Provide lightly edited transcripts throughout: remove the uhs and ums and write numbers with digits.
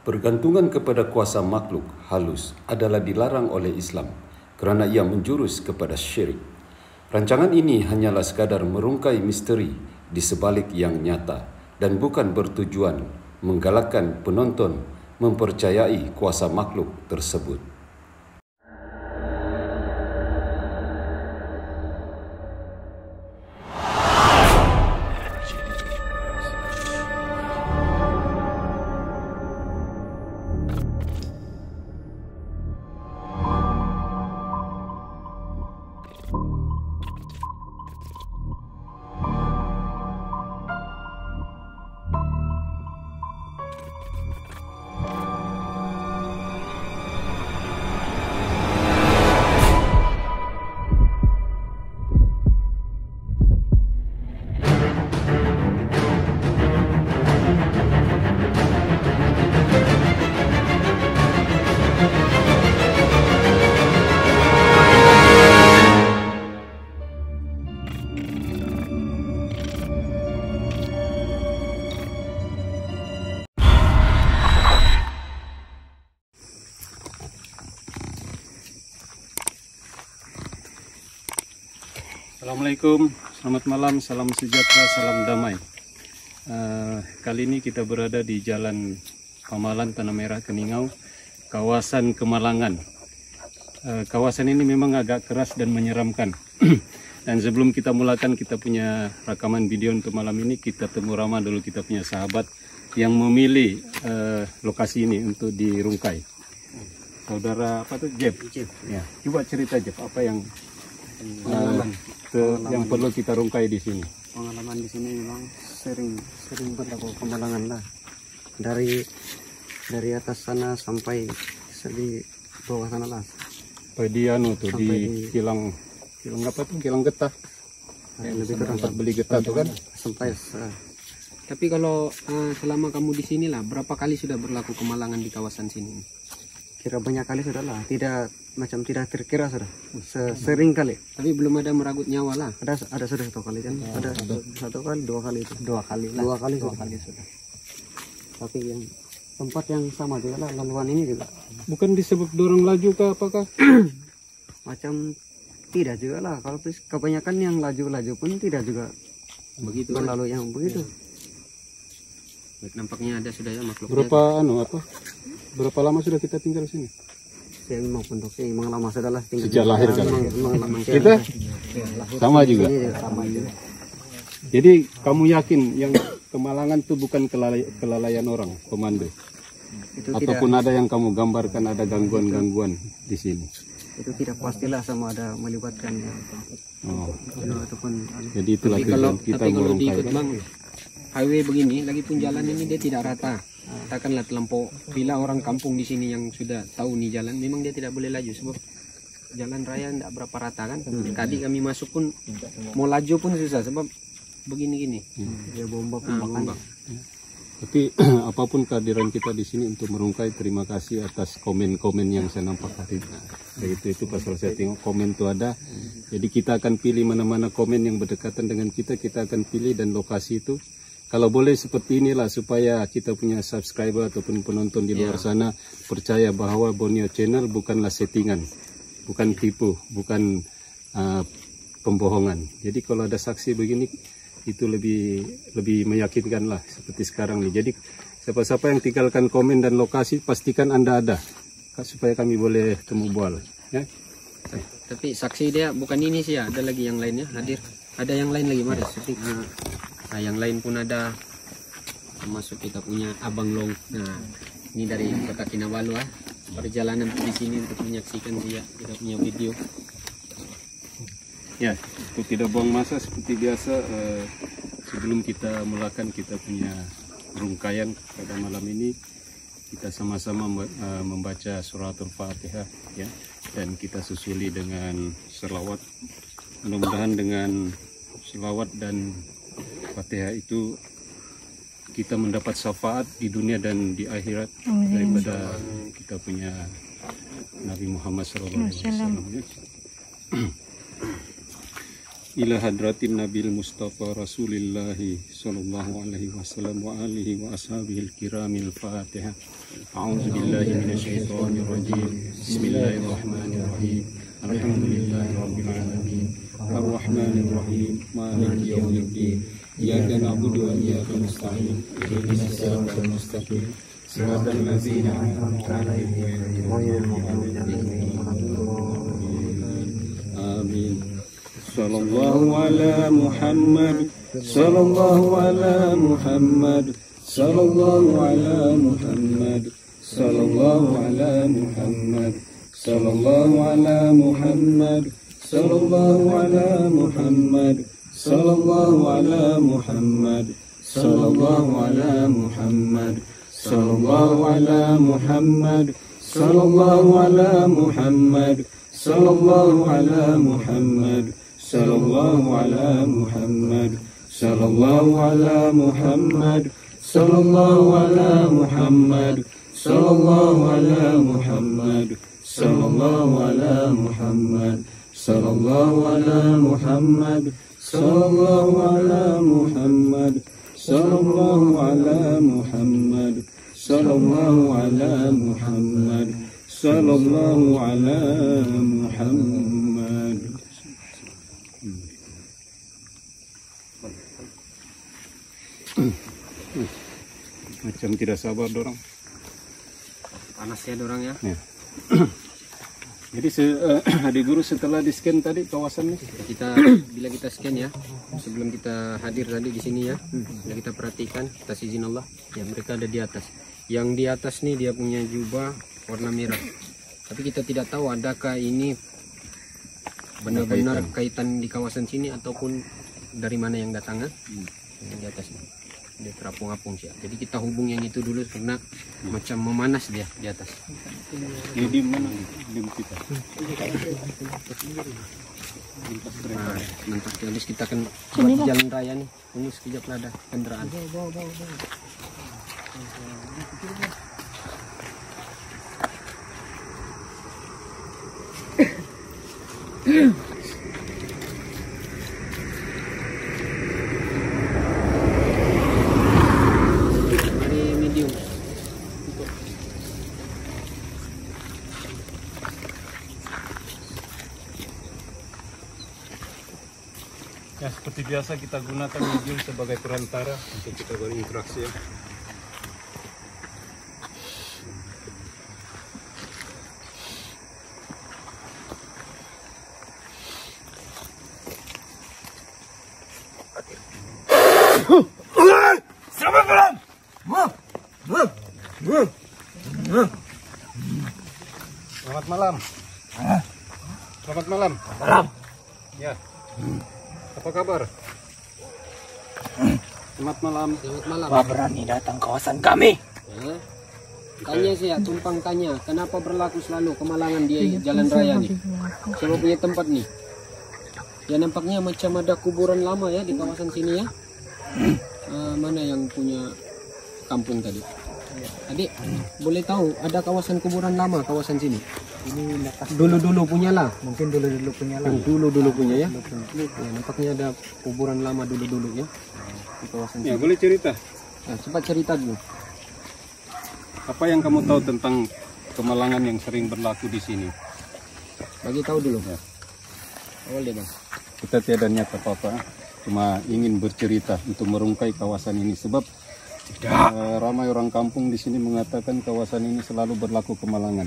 Bergantungan kepada kuasa makhluk halus adalah dilarang oleh Islam kerana ia menjurus kepada syirik. Rancangan ini hanyalah sekadar merungkai misteri di sebalik yang nyata dan bukan bertujuan menggalakkan penonton mempercayai kuasa makhluk tersebut. Assalamualaikum, selamat malam, salam sejahtera, salam damai. Kali ini kita berada di Jalan Pamalan Tanah Merah Keningau, kawasan Kemalangan. Kawasan ini memang agak keras dan menyeramkan. Dan sebelum kita mulakan kita punya rekaman video untuk malam ini, kita temu ramah dulu kita punya sahabat yang memilih lokasi ini untuk dirungkai. Saudara apa tuh, Jeff? Ya, coba cerita Jeff, apa yang yang perlu kita rungkai di sini. Pengalaman di sini memang sering berlaku kemalangan lah. Dari atas sana sampai di bawah sana lah. Sampai di kilang apa tuh? Kilang getah. Lebih kurang tempat beli getah tuh kan. Sampai. Tapi kalau selama kamu di sini lah, berapa kali sudah berlaku kemalangan di kawasan sini? Kira banyak kali sudah lah. Tidak terkira sudah. Sering kali. Tapi belum ada meragut nyawa lah. Ada sudah satu kali kan. Ada satu kali, dua kali itu. Dua kali sudah. Tapi yang tempat yang sama juga lah, laluan ini juga. Bukan disebut dorong laju kah apakah? Macam tidak juga lah. Kalau kebanyakan yang laju-laju pun tidak juga Begitu. berlalu yang begitu. Nampaknya ada sudah ya makhluk. Berapa lama sudah kita tinggal di sini? Saya memang penduduknya memang lama sudah lah tinggal. Sejak lahir kan? Memang Kita sama juga. Sama juga. Jadi kamu yakin yang kemalangan itu bukan kelalaian orang pemandu? Itu Ataupun ada yang kamu gambarkan ada gangguan-gangguan di sini? itu tidak pastilah sama ada melibatkan ataupun Jadi itulah tujuan kita kalau merungkai. diikut bang, highway begini, lagi pun jalan ini dia tidak rata. Katakanlah terlampau, bila orang kampung di sini yang sudah tahu nih jalan, memang dia tidak boleh laju sebab jalan raya tidak berapa rata kan. Tadi kami masuk pun mau laju pun susah sebab begini-gini. dia bomba Bomba. Tapi apapun kehadiran kita di sini untuk merungkai, terima kasih atas komen-komen yang saya nampak hari itu pasal saya tengok komen itu ada. Jadi kita akan pilih mana-mana komen yang berdekatan dengan kita akan pilih, dan lokasi itu kalau boleh seperti inilah supaya kita punya subscriber ataupun penonton di luar sana percaya bahwa Borneo Channel bukanlah settingan, bukan tipu, bukan pembohongan. Jadi kalau ada saksi begini itu lebih meyakinkan lah seperti sekarang nih. Jadi siapa-siapa yang tinggalkan komen dan lokasi pastikan Anda ada supaya kami boleh temu bual ya. Tapi saksi dia bukan ini sih ya, ada lagi yang lainnya hadir. Ada yang lain lagi mari. Nah, yang lain pun ada, termasuk kita punya Abang Long. Nah, ini dari Kota Kinabalu perjalanan di sini untuk menyaksikan dia kita punya video. Ya, untuk tidak buang masa seperti biasa, sebelum kita mulakan kita punya rungkaian pada malam ini, kita sama-sama membaca suratul Fatihah ya, dan kita susuli dengan selawat. Mudah-mudahan dengan selawat dan Fatihah itu kita mendapat syafaat di dunia dan di akhirat daripada kita punya Nabi Muhammad SAW. ila hadratin Nabil Mustafa Rasulillahi sallallahu alaihi wasallam wa alihi wa ashabihil kiramil Fatihah. A'udzu billahi minasyaitonir rajim. Bismillahirrahmanirrahim. Alhamdulillahi rabbil alamin. Arrahmanir rahim. Maliki yaumiddin. Iyyaka na'budu wa iyyaka nasta'in. Ihdinas siratal mustaqim. Siratal ladzina an'amta 'alaihim ghairil maghdubi 'alaihim waladdallin. Amin. Sallallahu ala Muhammad, sallallahu ala Muhammad, sallallahu ala Muhammad, sallallahu ala Muhammad, sallallahu ala Muhammad, sallallahu ala Muhammad, sallallahu ala Muhammad, sallallahu ala Muhammad, sallallahu ala Muhammad, sallallahu ala Muhammad, sallallahu ala Muhammad. Sallallahu ala Muhammad, sallallahu ala Muhammad, sallallahu ala Muhammad, sallallahu ala Muhammad, sallallahu ala Muhammad, sallallahu ala Muhammad, sallallahu ala Muhammad, sallallahu ala Muhammad, sallallahu ala Muhammad, sallallahu ala Muhammad. Macam tidak sabar dorang. Panas ya dorang ya. Ya. Jadi adik guru setelah di scan tadi kawasan ini, bila kita scan ya, sebelum kita hadir tadi di sini ya, bila kita perhatikan atas izin Allah, ya mereka ada di atas. Yang di atas nih dia punya jubah warna merah. Tapi kita tidak tahu adakah ini benar-benar kaitan di kawasan sini ataupun dari mana yang datang yang di atas ini. Dia terapung-apung sih. Jadi kita hubung yang itu dulu karena macam memanas dia di atas. Ini di mana? Di kita. Nah, nanti habis kita akan buat jalan raya nih. Ini sekejap ada kendaraan. Ya, seperti biasa kita gunakan medium sebagai perantara untuk kita berinteraksi ya. Selamat malam. Selamat malam. Malam. Ya. Apa kabar? Selamat malam. Selamat malam. Apa berani datang kawasan kami? Ya. Tanya sih ya, tumpang tanya, kenapa berlaku selalu kemalangan di jalan raya nih? Coba punya tempat nih. Ya nampaknya macam ada kuburan lama ya di kawasan sini ya. Mana yang punya kampung tadi? Adik, boleh tahu ada kawasan kuburan lama kawasan sini? Ini lepas Dulu-dulu punya lah. mungkin dulu punya lah. Dulu punya ya. Ya, nampaknya ada kuburan lama dulu ya di kawasan Ya, sini. boleh cerita. Nah, cepat cerita dulu. Apa yang kamu tahu tentang kemalangan yang sering berlaku di sini? Bagi tahu dulu. Ya. Boleh bang. Kita tiada niat apa-apa, cuma ingin bercerita untuk merungkai kawasan ini sebab ramai orang kampung di sini mengatakan kawasan ini selalu berlaku kemalangan.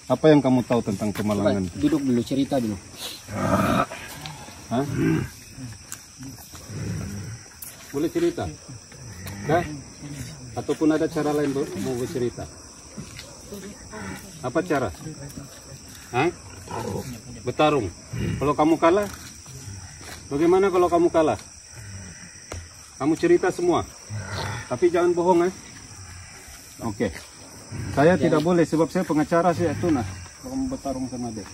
Apa yang kamu tahu tentang kemalangan? Duduk dulu, cerita dulu. Hah? Boleh cerita? Nah? Ataupun ada cara lain mau bercerita? Apa cara? Hah? Bertarung. Kalau kamu kalah, bagaimana kalau kamu kalah? Kamu cerita semua, tapi jangan bohong Oke. Saya tidak boleh sebab saya pengacara sih itu nah. Kalau kamu bertarung sama dia.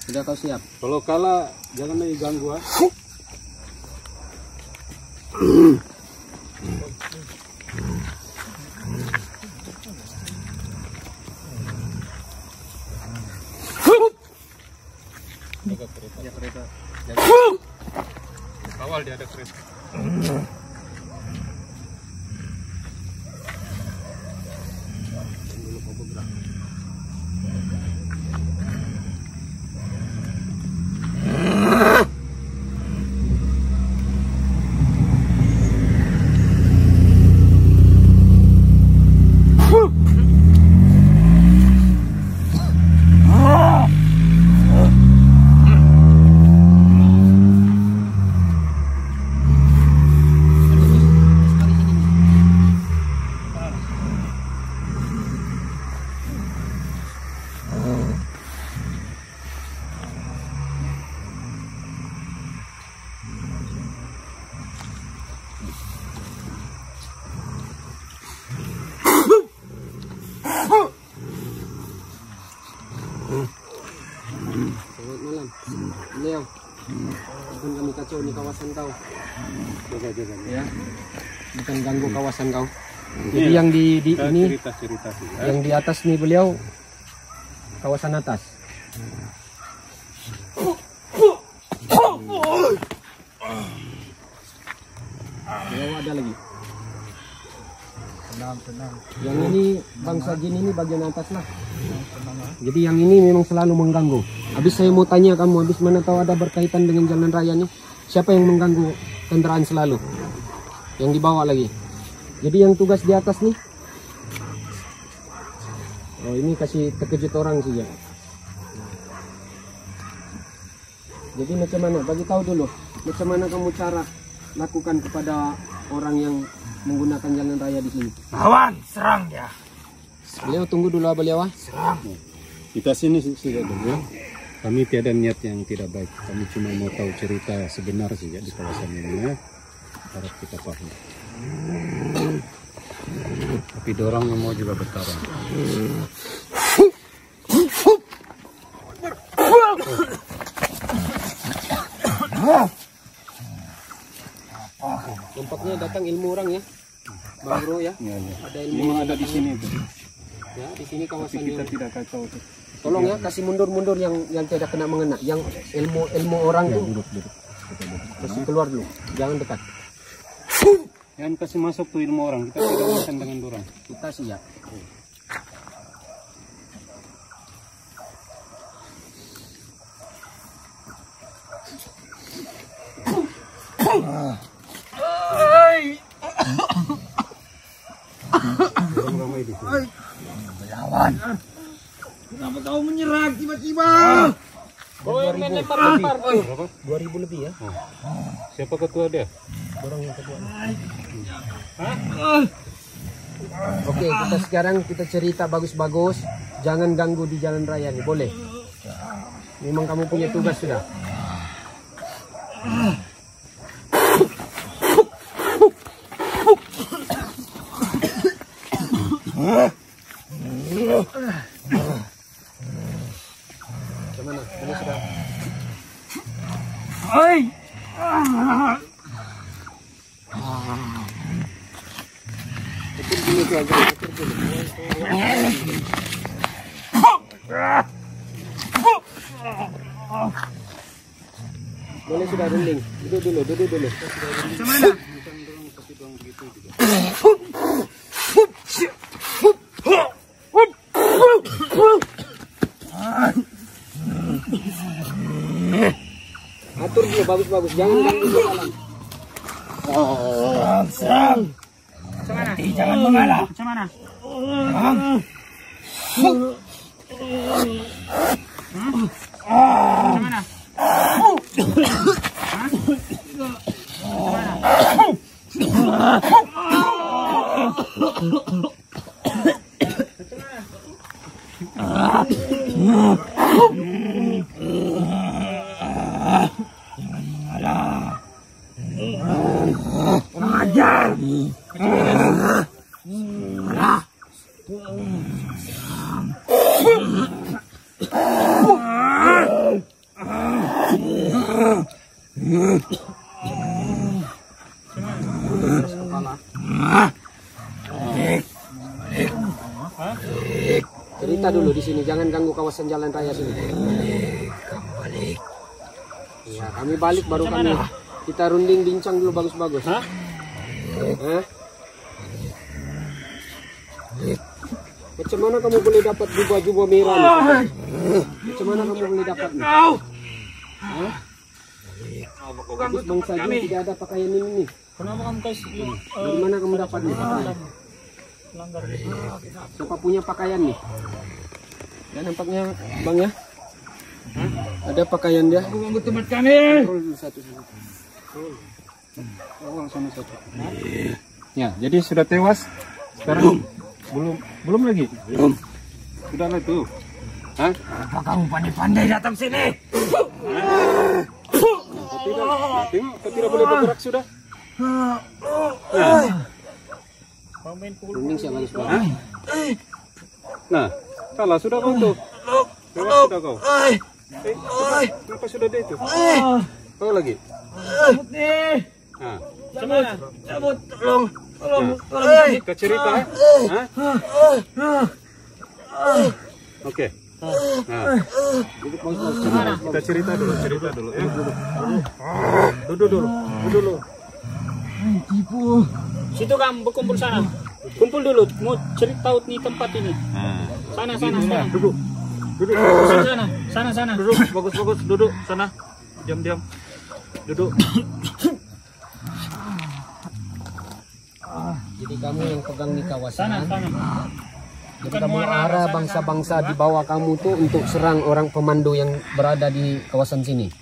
Sudah kau siap? Kalau kalah jangan lagi ganggu dia ada kereta. Selamat malam, beliau. Bukan kami kacau di kawasan kau. Jaga-jaga. Ya, bukan ganggu kawasan kau. Jadi yang di ini, cerita sih. yang di atas nih beliau kawasan atas. Beliau ada lagi. Yang ini bangsa jin ini bagian atas lah. Jadi yang ini memang selalu mengganggu. Habis saya mau tanya kamu, habis mana tahu ada berkaitan dengan jalan raya nih? Siapa yang mengganggu kendaraan selalu? Yang dibawa lagi. Jadi yang tugas di atas nih. Oh ini kasih terkejut orang sih ya. Jadi macam mana? Bagi tahu dulu. Macam mana kamu cara lakukan kepada orang yang menggunakan jalan raya di sini? Lawan, serang dia. Beliau tunggu dulu beliau. Serang. Kita sini sudah dulu ya. Kami tiada niat yang tidak baik. Kami cuma mau tahu cerita sebenar saja di kawasan ini ya. Harap kita paham. Tapi dorang mau juga bertarung. Nampaknya datang ilmu orang ya, Bang Bro ya. Ada ilmu Memang ada di sini itu. ya, di sini Tapi kawasan kita yang... tidak kacau tuh. Tolong ya, kasih mundur yang tidak kena mengena. Yang ilmu orang tuh Duduk. kasih keluar dulu, jangan dekat. Yang kasih masuk tuh ilmu orang. Kita tidak urusan dengan dorang. Kita sih ya. Ramai di sini. Lawan. Kenapa kau menyerang tiba-tiba? Oh, yang main lempar-lempar tuh. 2000 lebih ya. Siapa ketua dia? Orang yang kedua. Oke, kita sekarang kita cerita bagus-bagus. Jangan ganggu di jalan raya nih, boleh? Memang kamu punya tugas sudah. Gimana? Ini sudah. Hai. Betul dulu tuh aja. Betul dulu. Boleh sudah runding. Duduk dulu. Mana? Atur dulu bagus-bagus. Jangan ganggu di jalan. Serang. Jangan mengalah. Macam mana? Macam mana? Ajar. Cerita dulu di sini, jangan ganggu kawasan jalan raya sini. Ya, kami balik baru kami Kita runding bincang dulu bagus-bagus. Hah? Hah? Macam mana kamu boleh dapat jubah-jubah merah nih? Macam mana kamu boleh dapat nih? Hah? Bangsa Jin tidak ada pakaian ini nih. Kenapa kamu kasih? Dari mana kamu dapat nih pakaian? Siapa punya pakaian nih? Ya nampaknya bang ya. Hah? Ada pakaian dia. Aku mau tempat kami. Kontrol dulu satu. Oh, sama satu. Ya, jadi sudah tewas. Sekarang belum lagi. Sudah lah tuh. Hah? Apa kamu pandai-pandai datang sini? Kau tidak boleh bergerak sudah. Runding siapa bagus-bagus. Nah, kalah sudah kau tuh. Tewas sudah kau. Kenapa sudah dia itu? Kau lagi. Nah, Cabut, tolong. kita cerita. Hah? Oke. Nah, kita cerita dulu ya. Duduk dulu. Situ kamu berkumpul sana. Kumpul dulu, mau cerita nih tempat ini. Sana. Duduk. Sana. Duduk, bagus, duduk sana. Diam. Duduk. Jadi kamu yang pegang di kawasan. Sana. Jadi kamu arah bangsa-bangsa di bawah kamu tuh untuk serang orang pemandu yang berada di kawasan sini.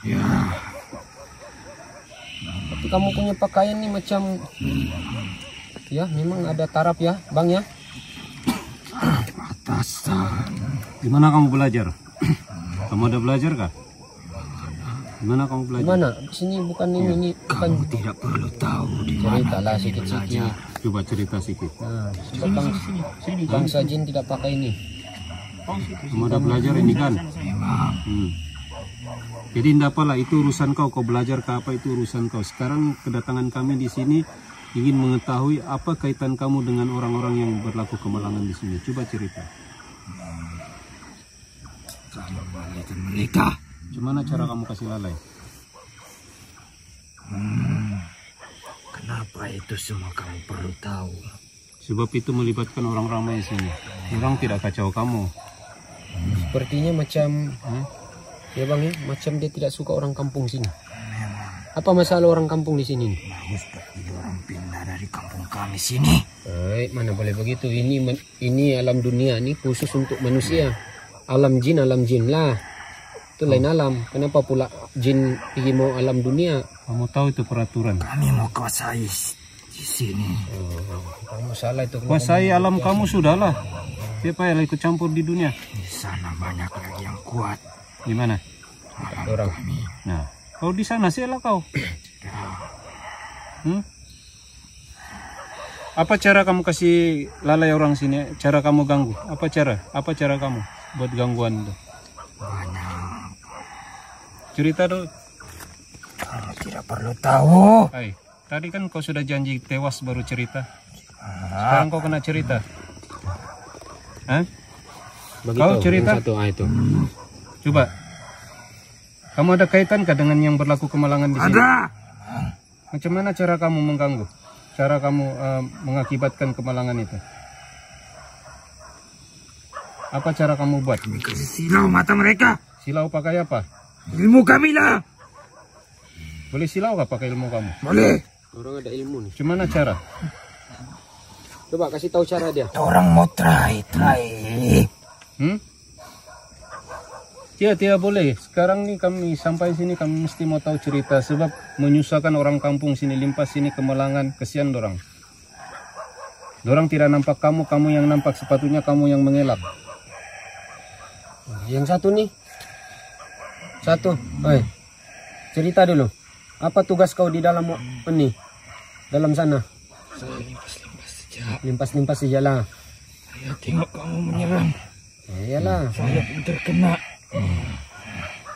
Tapi kamu punya pakaian nih macam, ya memang ada taraf ya, bang ya. Di mana kamu belajar? Kamu ada belajar kah? Di mana kamu belajar? Gimana? Di sini bukan ini bukan. Tidak perlu tahu di Cerita lah sikit-sikit. Coba cerita sedikit. Nah, bangsa jin tidak pakai ini. Kamu ada belajar ini kan? Jadi tidak apalah, itu urusan kau belajar ke apa, itu urusan kau. Sekarang kedatangan kami di sini ingin mengetahui apa kaitan kamu dengan orang-orang yang berlaku kemalangan di sini. Coba cerita. Kalau balikan mereka. Gimana cara kamu kasih lalai? Kenapa itu semua kamu perlu tahu? Sebab itu melibatkan orang ramai di sini. Orang tidak kacau kamu. Sepertinya macam, ya bang ya, macam dia tidak suka orang kampung sini. Apa masalah orang kampung di sini? Bagus tapi orang pindah dari kampung kami sini. Baik, mana boleh begitu. Ini alam dunia, ini khusus untuk manusia. Alam jin lah. Itu lain alam. Kenapa pula jin ingin mau alam dunia? Kamu tahu itu peraturan. Kami mau kuasai di sini. Kamu salah itu. Kuasai alam kamu sudahlah. Siapa yang ikut campur di dunia? Di sana banyak lagi yang kuat. Di mana? Orang. Nah, kau di sana sialah kau. Apa cara kamu kasih lalai orang sini? Cara kamu ganggu? Apa cara kamu buat gangguan itu? Banyak. Cerita dulu. Kamu tidak perlu tahu. Hai, tadi kan kau sudah janji tewas baru cerita. Sekarang kau kena cerita. Hah? Kau cerita? Satu, itu. Coba. Kamu ada kaitan kah dengan yang berlaku kemalangan di sini? Ada. Macam mana cara kamu mengganggu? Cara kamu mengakibatkan kemalangan itu? Apa cara kamu buat? Kami kasih silau mata mereka. Silau pakai apa? Ilmu kami lah. Boleh silau kah pakai ilmu kamu? Boleh. Orang ada ilmu nih. Gimana cara? Coba kasih tahu cara dia. Orang mau try. Tidak boleh. Sekarang nih kami sampai sini kami mesti mau tahu cerita sebab menyusahkan orang kampung sini, limpas sini kemalangan, kesian dorang. Dorang tidak nampak kamu yang nampak, sepatutnya kamu yang mengelak. Yang satu nih. Satu. Cerita dulu. Apa tugas kau di dalam ini? Dalam sana? Saya limpas-limpas saja. Limpas-limpas saja lah. Saya tengok kamu menyerang. Iyalah. Saya pun terkena.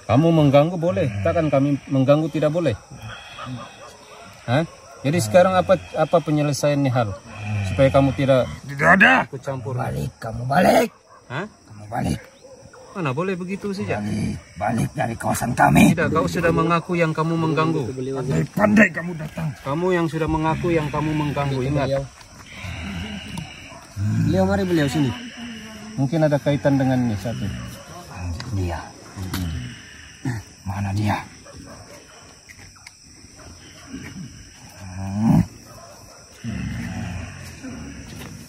Kamu mengganggu boleh, takkan kami mengganggu tidak boleh. Hah? Jadi sekarang apa penyelesaian nih hal supaya kamu tidak Tidak ada. ikut campur? Balik, kamu balik. Hah? Kamu balik. Mana boleh begitu saja? Balik dari kawasan kami. Tidak, kau sudah mengaku yang kamu mengganggu. Pandai kamu datang. Kamu yang sudah mengaku yang kamu mengganggu, ingat. Beliau, mari beliau sini. Mungkin ada kaitan dengan ini satu. Dia. Mana dia?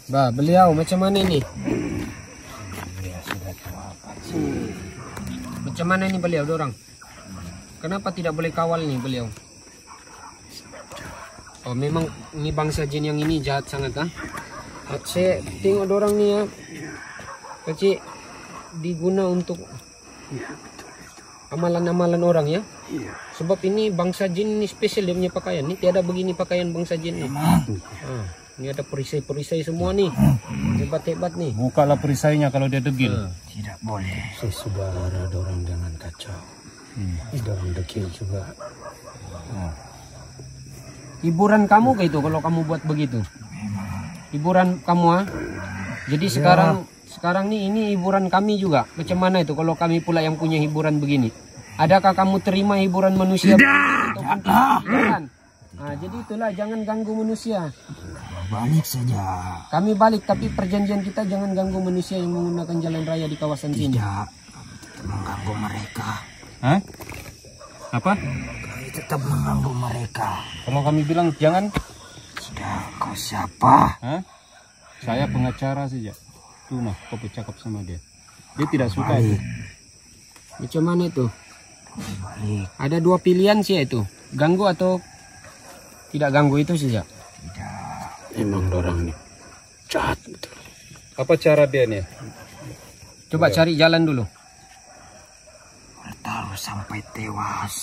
Bah, beliau macam mana ini? Macam mana ini beliau dorang? Kenapa tidak boleh kawal nih beliau? Oh, memang ini bangsa jin yang ini jahat sangat kan? Saya tengok dorang nih ya, kecil diguna untuk amalan-amalan orang ya. Sebab ini bangsa jin ini spesial dia punya pakaian. Ini tiada begini pakaian bangsa jin nih. Ini ada perisai-perisai semua nih. Hebat-hebat nih. Bukalah perisainya kalau dia degil. Tidak boleh. Saudara, dorang jangan kacau. Dorang dekil juga. Hiburan kamu kayak itu kalau kamu buat begitu. Hiburan kamu ah. Jadi sekarang nih ini hiburan kami juga. Macam mana itu kalau kami pula yang punya hiburan begini? Adakah kamu terima hiburan manusia? Tidak. Nah, jadi itulah jangan ganggu manusia. Balik saja. Kami balik tapi perjanjian kita jangan ganggu manusia yang menggunakan jalan raya di kawasan sini. Tidak mengganggu mereka. Hah? Apa? Kami tetap mengganggu mereka. Kalau kami bilang jangan. Sudah, kau siapa? Hah? Saya pengacara saja. Tuh mah, kau bercakap sama dia. Dia tidak suka itu. Macam mana itu? Balik. Ada dua pilihan sih itu. Ganggu atau tidak ganggu itu saja. Emang dorang nih jahat betul. Apa cara dia nih? Coba cari jalan dulu. Bertaruh sampai tewas.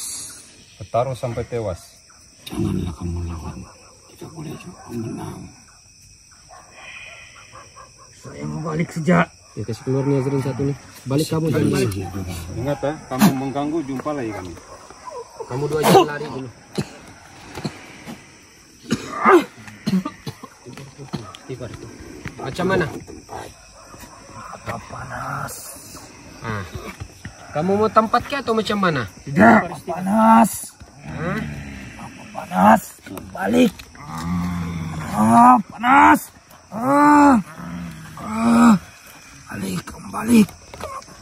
Bertaruh sampai tewas. Janganlah kamu lawan. Tidak boleh juga menang. Saya mau balik saja. Ya kasih keluar nih Azrin satu nih. Balik kamu jangan balik. Ingat ya, kamu mengganggu jumpa lagi kami. Kamu dua jangan lari dulu. Macam mana? Panas. Ah. Kamu mau tempat ke atau macam mana? Tidak, panas. Panas. Balik. Panas. Balik, kembali.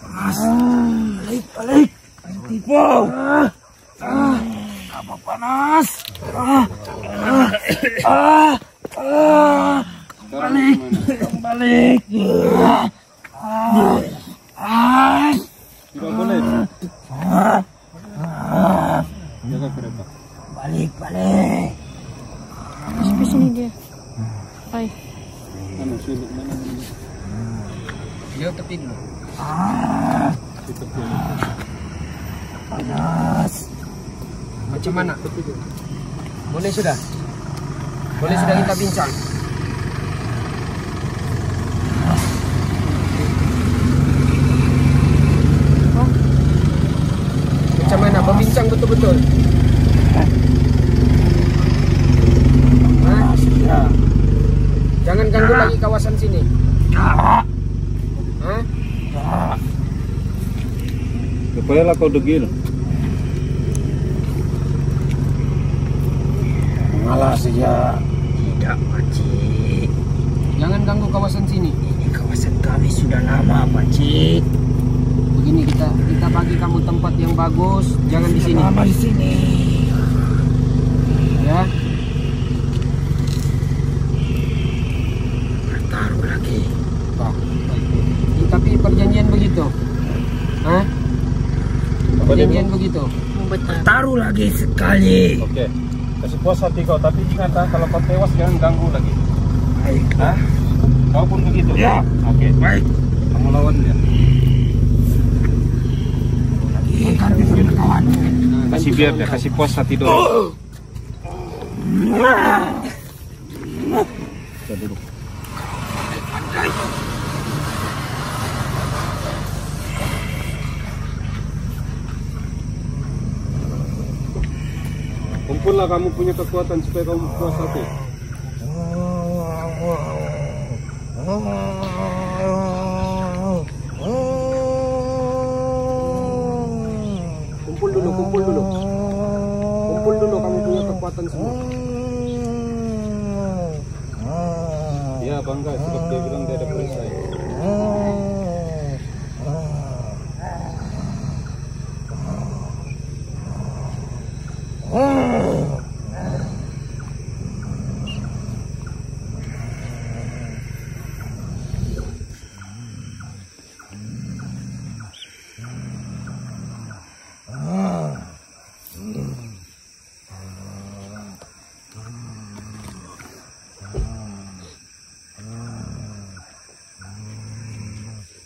Panas. Balik. Tipu. Apa panas? Balik. Tidak boleh. Jaga kereta. Balik. Sampai sini dia. Hai. Mana sulit mana? Dia tepi dulu. Panas. Macam mana? Boleh sudah? Boleh sudah kita bincang? Macam mana? Berbincang betul-betul? Hah? Jangan ganggu lagi kawasan sini. Hah? Kepayalah kau degil. Mengalah saja. Tidak, Pakcik. Jangan ganggu kawasan sini. Ini kawasan kami sudah lama, Pakcik. Begini kita bagi kamu tempat yang bagus. Jangan di sini. Lama di sini. Ya. Bertaruh lagi. Tapi perjanjian begitu. Hah? Perjanjian begitu. Bertaruh lagi sekali. Oke. Kasih puas hati kau, tapi ingat kalau kau tewas jangan ganggu lagi. Baik. Hah? Kau pun begitu. Ya. Oke. Baik. Kamu lawan dia. Kami punya kawan. Kasih biar dia, kasih puas hati dulu. Kita duduk. Kumpullah kamu punya kekuatan supaya kamu puas hati. kekuatan semua. Ya bangga sebab dia bilang dia ada perisai.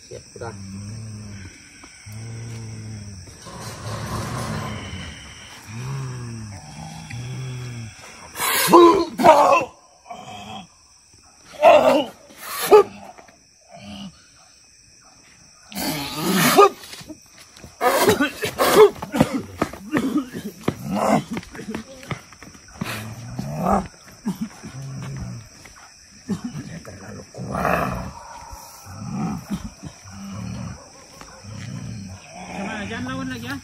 Siap, sudah. Jangan lawan lagi ya.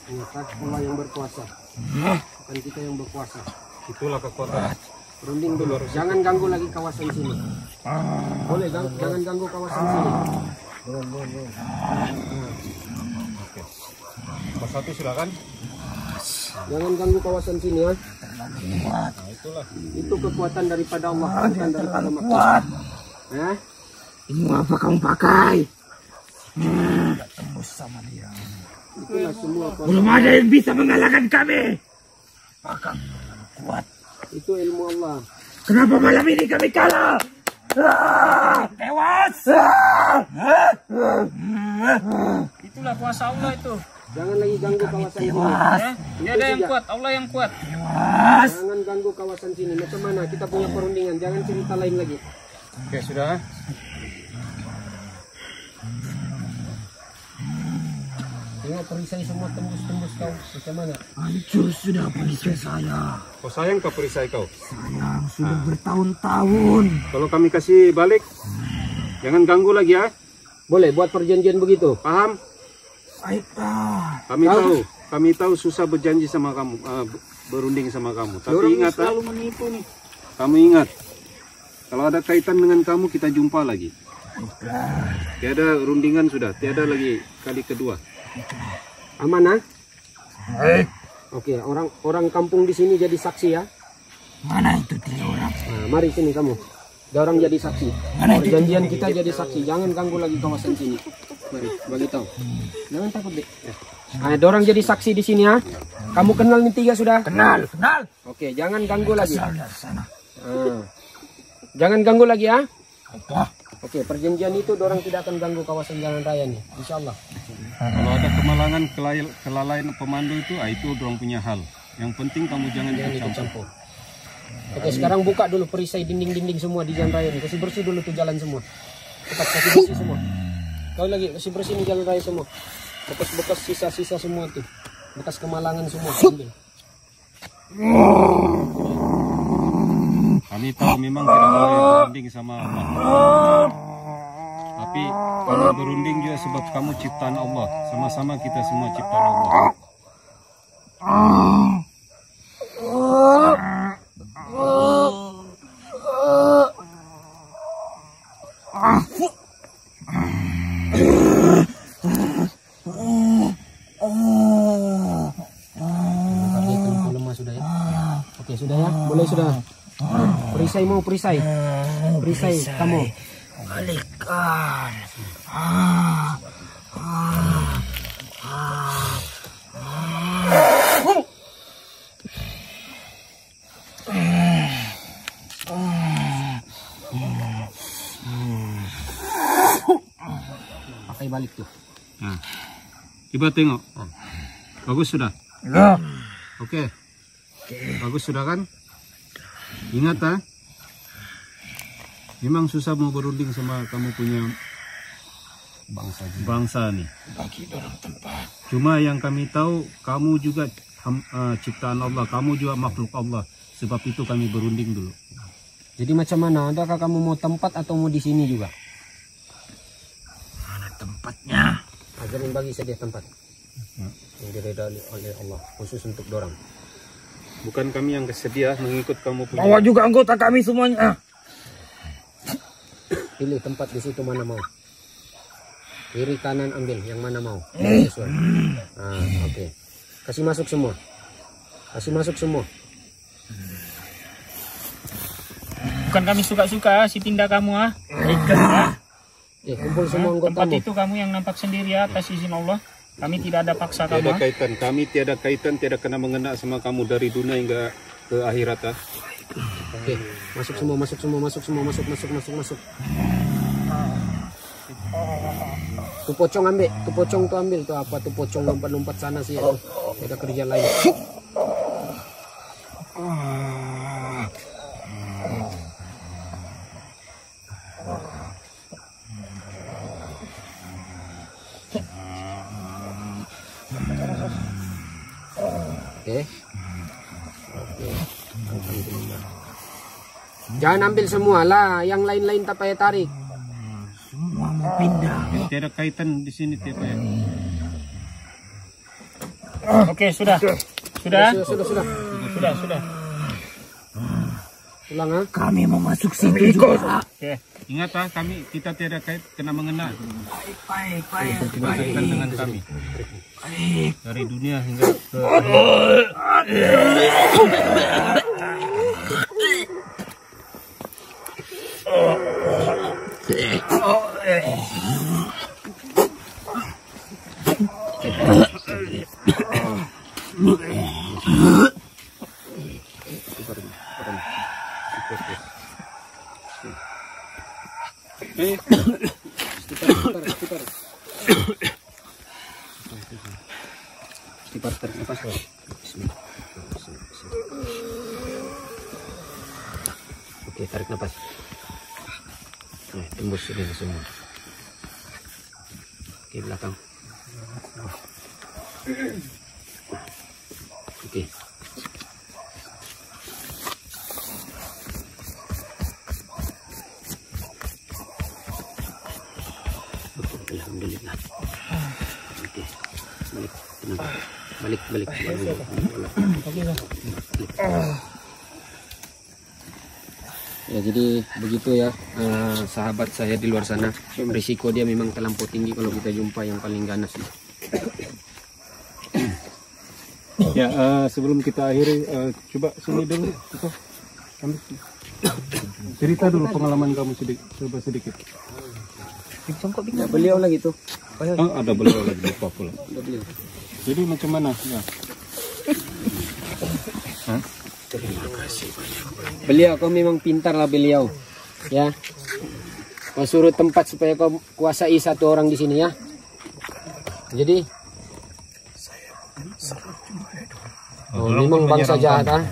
Ingat, Allah yang berkuasa, bukan kita yang berkuasa. Itulah kekuatan. Berunding dulu, jangan ganggu lagi kawasan sini. Boleh, jangan ganggu kawasan sini. Pas satu sudah kan? Jangan ganggu kawasan sini ya. Itu kekuatan daripada Allah, bukan daripada makhluk. Ya? Ini apa kamu pakai? Itulah semua kuasa. Belum ada yang bisa mengalahkan kami. Pakang kuat. Itu ilmu Allah. Kenapa malam ini kami kalah? Tewas! Itulah kuasa Allah itu. Jangan lagi ganggu kawasan sini. Ya, ini ada yang kuat, Allah yang kuat. Jangan ganggu kawasan sini. Macam mana? Kita punya perundingan. Jangan cerita lain lagi. Oke, sudah. Tengok perisai semua tembus-tembus kau. Macam mana? Hancur sudah perisai saya. Kau sayang kau perisai kau? Sayang sudah bertahun-tahun. Kalau kami kasih balik, jangan ganggu lagi ya. Boleh buat perjanjian begitu. Paham? Baiklah. Kami tahu susah berjanji sama kamu, berunding sama kamu. Tapi ingat, Selalu menipu nih. kamu ingat, kalau ada kaitan dengan kamu kita jumpa lagi. Tiada rundingan sudah, tiada lagi kali kedua. Aman ah? Oke, orang kampung di sini jadi saksi ya. Mana itu 3 orang? Nah, mari sini kamu. Ada orang jadi saksi. Perjanjian kita jadi saksi. Jangan ganggu lagi kawasan sini. Mari, bagi tahu. Jangan takut deh. Nah, ada orang jadi saksi di sini ya. Kamu kenal nih 3 sudah? Kenal. Oke, jangan ganggu lagi. Asal dari sana. Jangan ganggu lagi ya. Apa? Oke, perjanjian itu orang tidak akan ganggu kawasan jalan raya nih, insya Allah. Kalau ada kemalangan, kelalaian pemandu itu orang punya hal. Yang penting kamu jangan ikut campur. Oke, sekarang buka dulu perisai dinding-dinding semua di jalan raya ini. Kasih bersih dulu tuh jalan semua. Cepat kasih bersih semua. Kau lagi kasih bersih nih jalan raya semua. Bekas-bekas sisa-sisa semua tuh. Bekas kemalangan semua. Ambil. Kami tahu memang tidak boleh berunding sama Allah. Tapi kamu berunding juga sebab kamu ciptaan Allah. Sama-sama kita semua ciptaan Allah. Lemah sudah ya. Oke, sudah ya. Boleh sudah. Perisai mau perisai. Perisai kamu. Balikan. pakai balik tuh. Nah, coba tengok. Bagus sudah. Ya. Oke. Bagus sudah kan? Ingat ah. Memang susah mau berunding sama kamu punya bangsa nih. Bagi dorong tempat. Cuma yang kami tahu kamu juga ciptaan Allah, kamu juga makhluk Allah. Sebab itu kami berunding dulu. Jadi macam mana? Adakah kamu mau tempat atau mau di sini juga? Mana tempatnya? Ajarin bagi saja tempat. Yang diredai oleh Allah khusus untuk dorang. Bukan kami yang kesedia mengikut kamu punya. Bawa juga anggota kami semuanya. Pilih tempat di situ mana mau. Kiri kanan ambil yang mana mau. Sesuai. Oke. Kasih masuk semua. Kasih masuk semua. Bukan kami suka-suka si pindah kamu Kumpul semua Tempat anggotamu. itu kamu yang nampak sendiri atas izin Allah. Kami tidak ada paksa Tiada kamu. kaitan, kami tiada kaitan, tiada kena mengena sama kamu dari dunia hingga ke akhirat. Oke, masuk semua, masuk semua, masuk semua, masuk. Tuh pocong ambil, tuh pocong tuh ambil, tuh apa tuh pocong lompat-lompat sana sih itu. Ada kerja lain. Oke. Jangan ambil semua lah, yang lain-lain tak payah tarik. Semua mau pindah. Tiada kaitan di sini tiada ya. Oke, sudah. Sudah? Sudah. Pulang ah. Kami mau masuk situ juga. Oke. Ingat kita tiada kait kena mengena. Baik. Kaitan dengan kami. Dari dunia hingga ke Oke, tarik nafas. Tembus ini semua. Oke, belakang. Oke. Alhamdulillah. Oke. Balik. Ya, jadi begitu ya, sahabat saya di luar sana. Risiko dia memang terlampau tinggi kalau kita jumpa yang paling ganas. ya. Sebelum kita akhiri, coba sini dulu. Cerita dulu pengalaman kamu sedikit. Ya, beliau lagi tuh. Ada beliau lagi lupa pula. Jadi macam mana? Ya. Beliau, kau memang pintar lah beliau, ya. Kau suruh tempat supaya kau kuasai satu orang di sini ya. Jadi, memang bangsa jahat ah.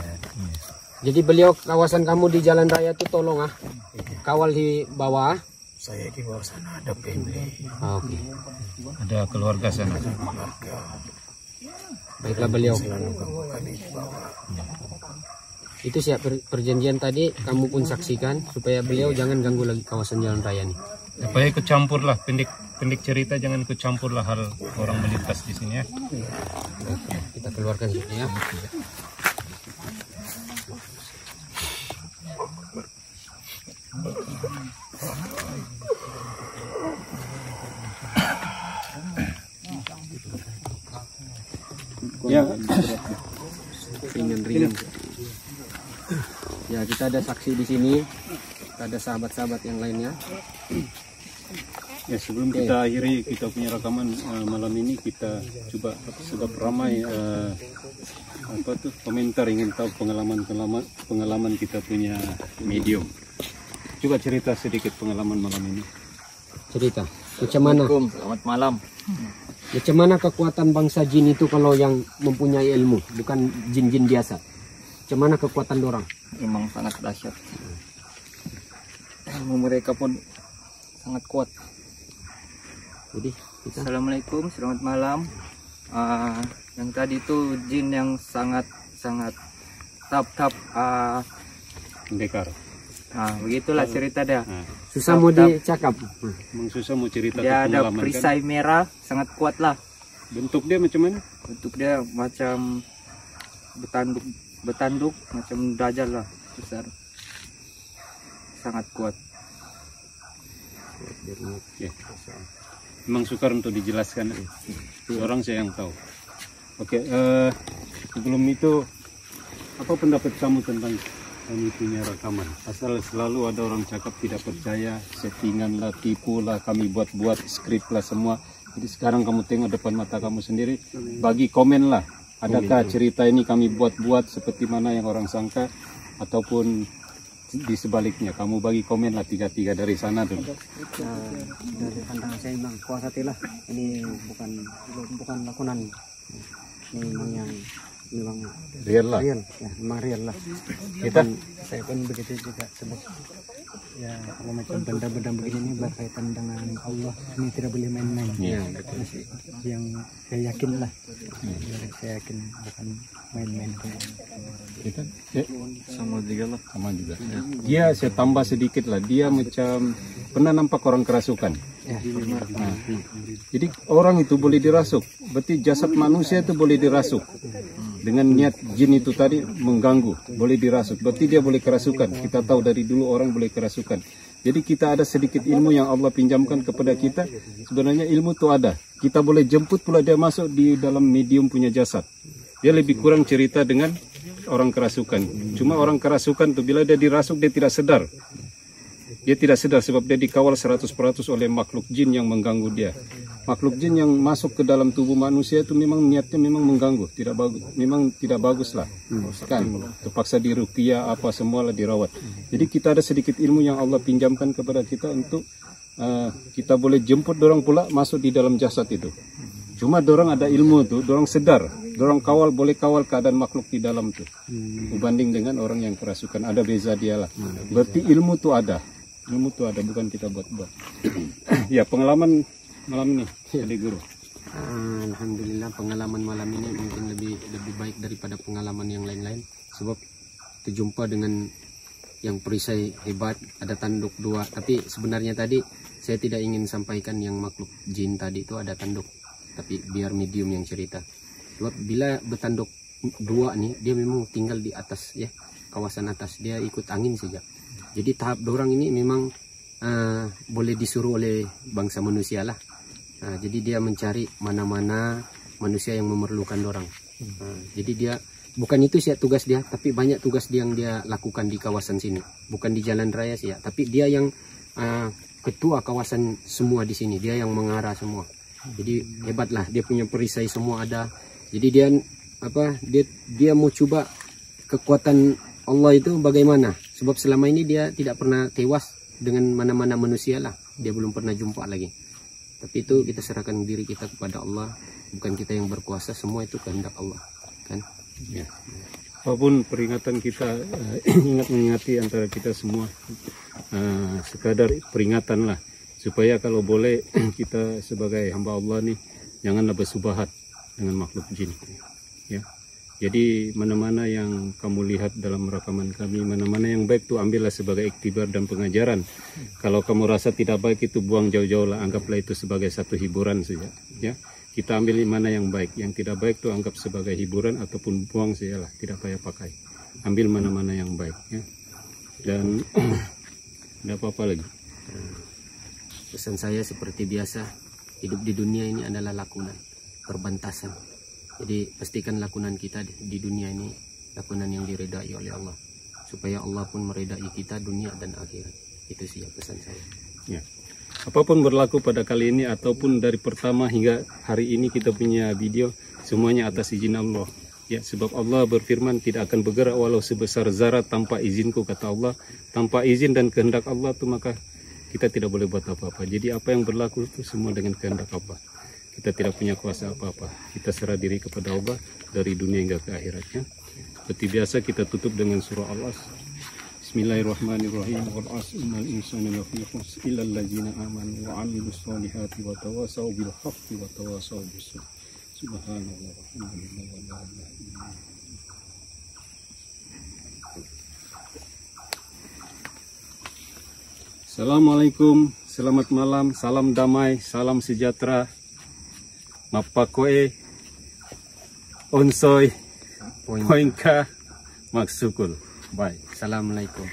Jadi beliau kawasan kamu di jalan raya itu tolong kawal di bawah. Saya di bawah sana ada family. Oke. Ada keluarga sana. Baiklah beliau. Itu siap perjanjian tadi, kamu pun saksikan supaya beliau jangan ganggu lagi kawasan jalan raya nih. Supaya ikut campur lah, pendek cerita jangan ikut campur lah hal orang melintas di sini ya. Kita keluarkan sini ya. Ya. Ringan-ringan. Ya, kita ada saksi di sini. Kita ada sahabat-sahabat yang lainnya. Ya, sebelum kita akhiri kita punya rekaman malam ini, kita coba sebab ramai komentar ingin tahu pengalaman kita punya medium. Coba cerita sedikit pengalaman malam ini. Cerita. Macam mana? Selamat malam. Macam mana kekuatan bangsa jin itu kalau yang mempunyai ilmu, bukan jin-jin biasa? Macam mana kekuatan dorang? Memang sangat dahsyat. Ilmu mereka pun sangat kuat. Jadi kita Assalamualaikum, selamat malam. Yang tadi itu jin yang sangat tap Pendekar. begitulah cerita dia. susah mau dicakap. Memang susah mau cerita Dia ada pengalaman, perisai merah, sangat kuat lah. Bentuk dia macam mana? Bentuk dia macam betanduk macam dajjal lah, besar. Sangat kuat. Ya. Memang sukar untuk dijelaskan. Orang saya yang tahu. Oke, sebelum itu apa pendapat kamu tentang kami punya rekaman? Asal selalu ada orang cakap tidak percaya, settingan lah, tipu lah, kami buat skrip lah semua. Jadi sekarang kamu tengok depan mata kamu sendiri, bagi komen lah. Adakah cerita ini kami buat seperti mana yang orang sangka, ataupun di sebaliknya? Kamu bagi komen lah tiga dari sana dulu. Dari pandangan saya memang kuasa tilah. Ini bukan lakonan. Ini memang yang Real lah. real, ya, memang real lah. Kita Saya pun begitu juga, sebab ya kalau macam benda-benda begini ini berkaitan dengan Allah, ini tidak boleh main-main. Ya, Yang saya yakin lah, saya yakin bukan main-main. kita Sama juga lah. sama juga. Dia saya tambah sedikit lah. Dia macam pernah nampak orang kerasukan. Nah, jadi orang itu boleh dirasuk. Berarti jasad manusia itu boleh dirasuk. Dengan niat jin itu tadi mengganggu, boleh dirasuk. Berarti dia boleh kerasukan. Kita tahu dari dulu orang boleh kerasukan. Jadi kita ada sedikit ilmu yang Allah pinjamkan kepada kita. Sebenarnya ilmu itu ada. Kita boleh jemput pula dia masuk di dalam medium punya jasad. Dia lebih kurang cerita dengan orang kerasukan. Cuma orang kerasukan tuh bila dia dirasuk dia tidak sadar. Dia tidak sadar sebab dia dikawal 100% oleh makhluk jin yang mengganggu dia. Makhluk jin yang masuk ke dalam tubuh manusia itu memang niatnya memang mengganggu, tidak bagus, memang tidak bagus lah, kan? Terpaksa diruqyah apa semua lah dirawat. Jadi kita ada sedikit ilmu yang Allah pinjamkan kepada kita untuk kita boleh jemput dorang pula masuk di dalam jasad itu. Cuma dorang ada ilmu tu, dorang sedar, dorang kawal boleh kawal keadaan makhluk di dalam tu. Berbanding dengan orang yang kerasukan, ada beza dia lah. Berarti ilmu tu ada. Ilmu tu ada, bukan kita buat-buat. Ya, pengalaman malam ini, Adik Guru. Alhamdulillah pengalaman malam ini mungkin lebih baik daripada pengalaman yang lain-lain, sebab terjumpa dengan yang perisai hebat, ada tanduk 2. Tapi sebenarnya tadi saya tidak ingin sampaikan yang makhluk jin tadi itu ada tanduk, tapi biar medium yang cerita. Sebab bila bertanduk 2 nih, dia memang tinggal di atas ya, kawasan atas, dia ikut angin saja. Jadi tahap dorang ini memang boleh disuruh oleh bangsa manusia lah. Jadi dia mencari mana-mana manusia yang memerlukan dorang. Jadi dia bukan itu sih tugas dia, tapi banyak tugas dia yang dia lakukan di kawasan sini. Bukan di jalan raya sih ya, tapi dia yang ketua kawasan semua di sini. Dia yang mengarah semua. Jadi hebatlah, dia punya perisai semua ada. Jadi dia mau coba kekuatan Allah itu bagaimana? Sebab selama ini dia tidak pernah tewas dengan mana-mana manusia lah. Dia belum pernah jumpa lagi. Tapi itu kita serahkan diri kita kepada Allah. Bukan kita yang berkuasa, semua itu kehendak Allah, kan? Ya. Apapun peringatan kita, ingat mengingati antara kita semua, sekadar peringatan lah. Supaya kalau boleh kita sebagai hamba Allah nih, janganlah bersubahat dengan makhluk jin. Ya. Jadi mana-mana yang kamu lihat dalam rekaman kami, mana-mana yang baik itu ambillah sebagai iktibar dan pengajaran. Kalau kamu rasa tidak baik itu buang jauh-jauh lah, anggaplah itu sebagai satu hiburan saja. Ya, kita ambil mana yang baik, yang tidak baik itu anggap sebagai hiburan ataupun buang saja lah, tidak payah pakai. Ambil mana-mana yang baik. Ya. Dan tidak apa-apa lagi. Pesan saya seperti biasa, hidup di dunia ini adalah lakonan, perbantasan. Jadi pastikan lakonan kita di dunia ini lakonan yang diredai oleh Allah, supaya Allah pun meredai kita dunia dan akhirat. Itu sih pesan saya. Ya. Apapun berlaku pada kali ini ataupun dari pertama hingga hari ini kita punya video, semuanya atas izin Allah. Ya, sebab Allah berfirman tidak akan bergerak walau sebesar zarah tanpa izinku, kata Allah. Tanpa izin dan kehendak Allah tuh maka kita tidak boleh buat apa-apa. Jadi apa yang berlaku itu semua dengan kehendak Allah. Kita tidak punya kuasa apa-apa. Kita serah diri kepada Allah dari dunia hingga ke akhiratnya. Seperti biasa kita tutup dengan surah Al-Asr. Bismillahirrahmanirrahim. Wal 'asri innal insana lafi khusr illa allazina amanu wa 'amilus solihati wa tawasaw bil haqqi wa tawasaw bis sabr. Subhanallah walhamdulillah wa la ilaha illallah. Assalamualaikum, selamat malam, salam damai, salam sejahtera. Mapakoe, onsoy, poinka, maksukul. Bye. Assalamualaikum.